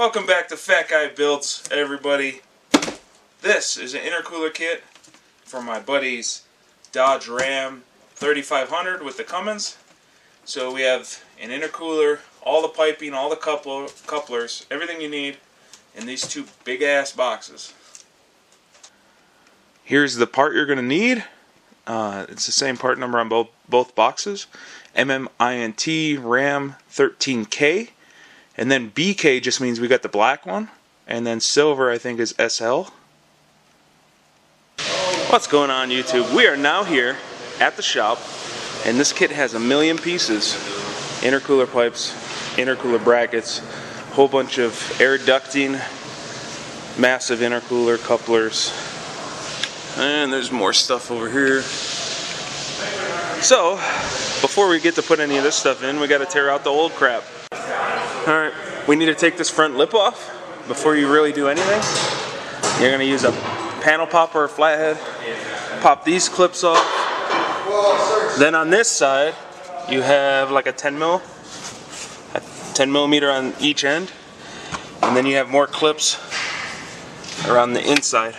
Welcome back to FatGuyBuilds, everybody. This is an intercooler kit for my buddy's Dodge Ram 3500 with the Cummins. So we have an intercooler, all the piping, all the couplers, everything you need in these two big ass boxes. Here's the part you're going to need. It's the same part number on both boxes. MMINT Ram 13K. And then BK just means we got the black one. And then silver, I think, is SL. What's going on, YouTube? We are now here at the shop, and this kit has 1,000,000 pieces. Intercooler pipes, intercooler brackets, a whole bunch of air ducting, massive intercooler couplers, and there's more stuff over here. So, before we get to put any of this stuff in, we got to tear out the old crap. Alright, we need to take this front lip off before you really do anything. You're going to use a panel popper or flathead, pop these clips off. Then on this side, you have like a 10 millimeter on each end, and then you have more clips around the inside.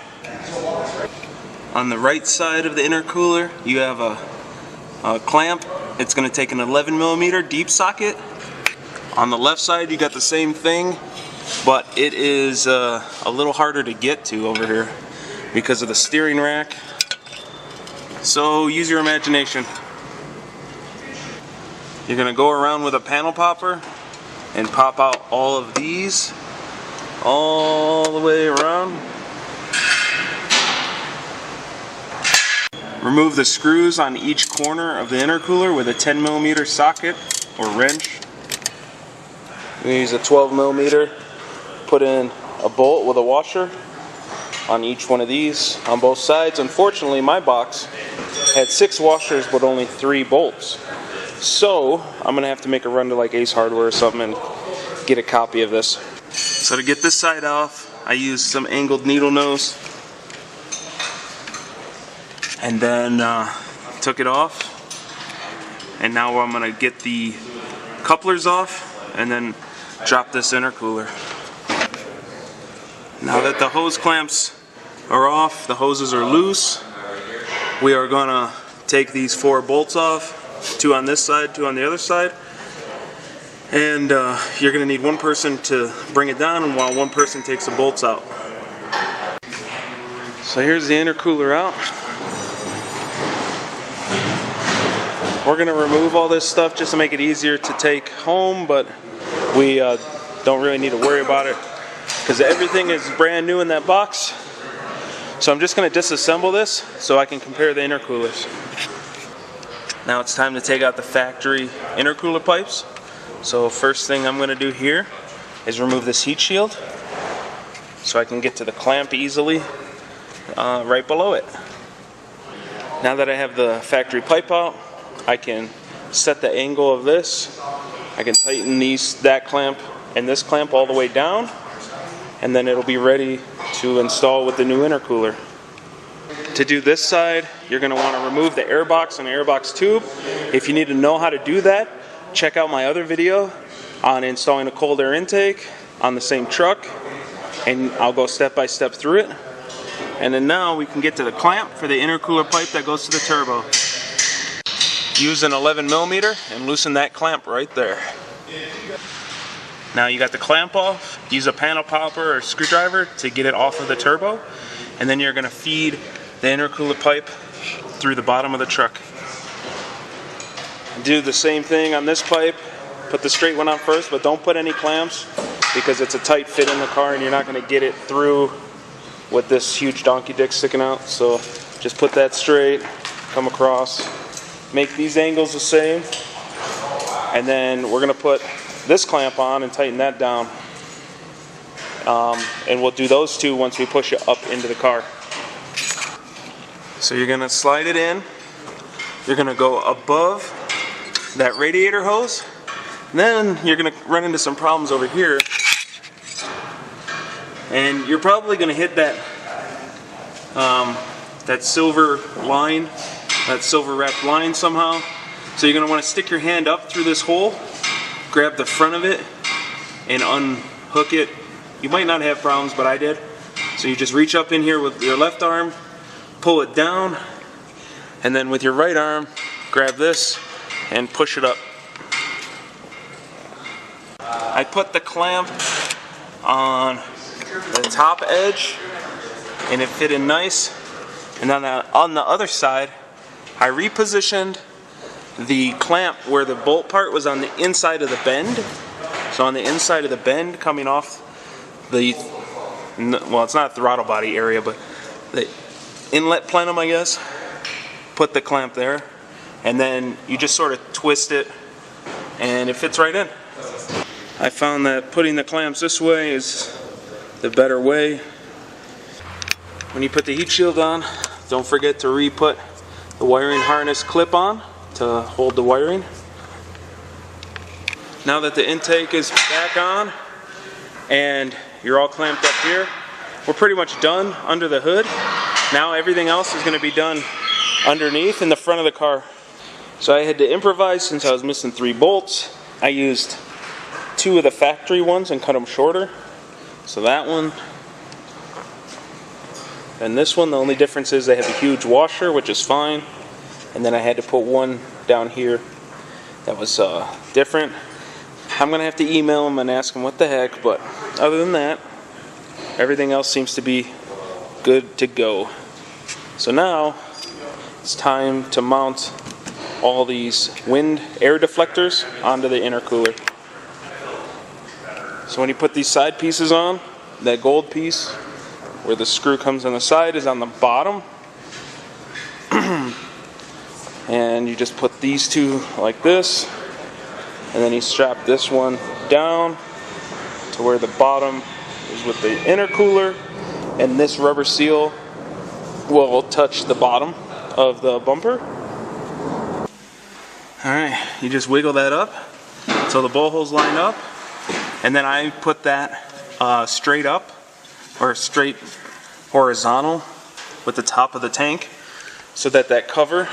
On the right side of the intercooler, you have a clamp. It's going to take an 11 millimeter deep socket. On the left side, you got the same thing, but it is a little harder to get to over here because of the steering rack. So use your imagination. You're going to go around with a panel popper and pop out all of these all the way around. Remove the screws on each corner of the intercooler with a 10 millimeter socket or wrench. We use a 12 millimeter. Put in a bolt with a washer on each one of these on both sides. Unfortunately, my box had 6 washers but only 3 bolts. So I'm gonna have to make a run to like Ace Hardware or something and get a copy of this. So to get this side off, I used some angled needle nose and then took it off. And now I'm gonna get the couplers off and then drop this intercooler. Now that the hose clamps are off, the hoses are loose, we are gonna take these 4 bolts off, 2 on this side, 2 on the other side, and you're gonna need one person to bring it down and while one person takes the bolts out. So here's the intercooler out. We're gonna remove all this stuff just to make it easier to take home, but we don't really need to worry about it because everything is brand new in that box. So I'm just going to disassemble this so I can compare the intercoolers. Now it's time to take out the factory intercooler pipes. So first thing I'm going to do here is remove this heat shield so I can get to the clamp easily right below it. Now that I have the factory pipe out, I can set the angle of this. I can tighten that clamp and this clamp all the way down, and then it'll be ready to install with the new intercooler. To do this side, you're going to want to remove the airbox and airbox tube. If you need to know how to do that, check out my other video on installing a cold air intake on the same truck, and I'll go step by step through it. And then now we can get to the clamp for the intercooler pipe that goes to the turbo. Use an 11 millimeter and loosen that clamp right there. Now you got the clamp off, use a panel popper or screwdriver to get it off of the turbo, and then you're going to feed the intercooler pipe through the bottom of the truck. Do the same thing on this pipe. Put the straight one on first, but don't put any clamps because it's a tight fit in the car and you're not going to get it through with this huge donkey dick sticking out. So just put that straight, come across. Make these angles the same, and then we're going to put this clamp on and tighten that down, and we'll do those 2 once we push it up into the car. So you're going to slide it in, you're going to go above that radiator hose, and then you're going to run into some problems over here, and you're probably going to hit that that silver line, that silver wrapped line somehow. So you're going to want to stick your hand up through this hole, grab the front of it, and unhook it You might not have problems, but I did. So you just reach up in here with your left arm, pull it down, and then with your right arm, grab this and push it up. I put the clamp on the top edge and it fit in nice. And then on the other side, I repositioned the clamp where the bolt part was on the inside of the bend. So on the inside of the bend coming off the, well, it's not throttle body area, but the inlet plenum, I guess. Put the clamp there, and then you just sort of twist it and it fits right in. I found that putting the clamps this way is the better way. When you put the heat shield on, don't forget to re-put the wiring harness clip on to hold the wiring. Now that the intake is back on and you're all clamped up here, we're pretty much done under the hood. Now everything else is going to be done underneath in the front of the car. So I had to improvise since I was missing 3 bolts. I used 2 of the factory ones and cut them shorter. So that one and this one, the only difference is they have a huge washer, which is fine. And then I had to put one down here that was different. I'm going to have to email them and ask them what the heck, but other than that, everything else seems to be good to go. So now it's time to mount all these wind air deflectors onto the intercooler. So when you put these side pieces on, that gold piece where the screw comes on the side is on the bottom. And you just put these 2 like this, and then you strap this one down to where the bottom is with the intercooler, and this rubber seal will touch the bottom of the bumper. Alright, you just wiggle that up so the bowl holes line up, and then I put that straight up, or straight horizontal with the top of the tank, so that that cover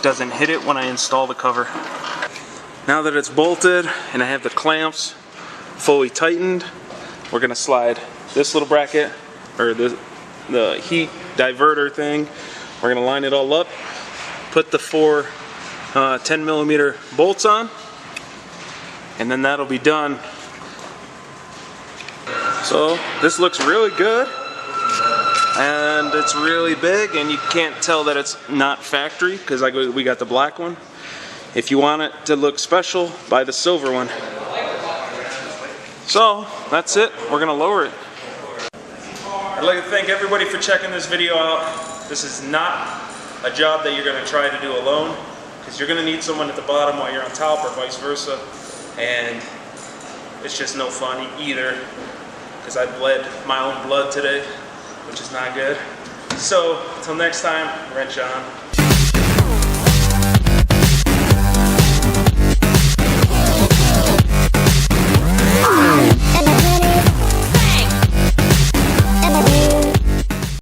doesn't hit it when I install the cover. Now that it's bolted and I have the clamps fully tightened, we're going to slide this little bracket, or the heat diverter thing. We're going to line it all up, put the 4 10mm bolts on, and then that'll be done. So this looks really good, and it's really big, and you can't tell that it's not factory because we got the black one. If you want it to look special, buy the silver one. So that's it, we're gonna lower it. I'd like to thank everybody for checking this video out. This is not a job that you're gonna try to do alone, because you're gonna need someone at the bottom while you're on top, or vice versa, and it's just no fun either, because I bled my own blood today, which is not good. So, until next time, wrench on.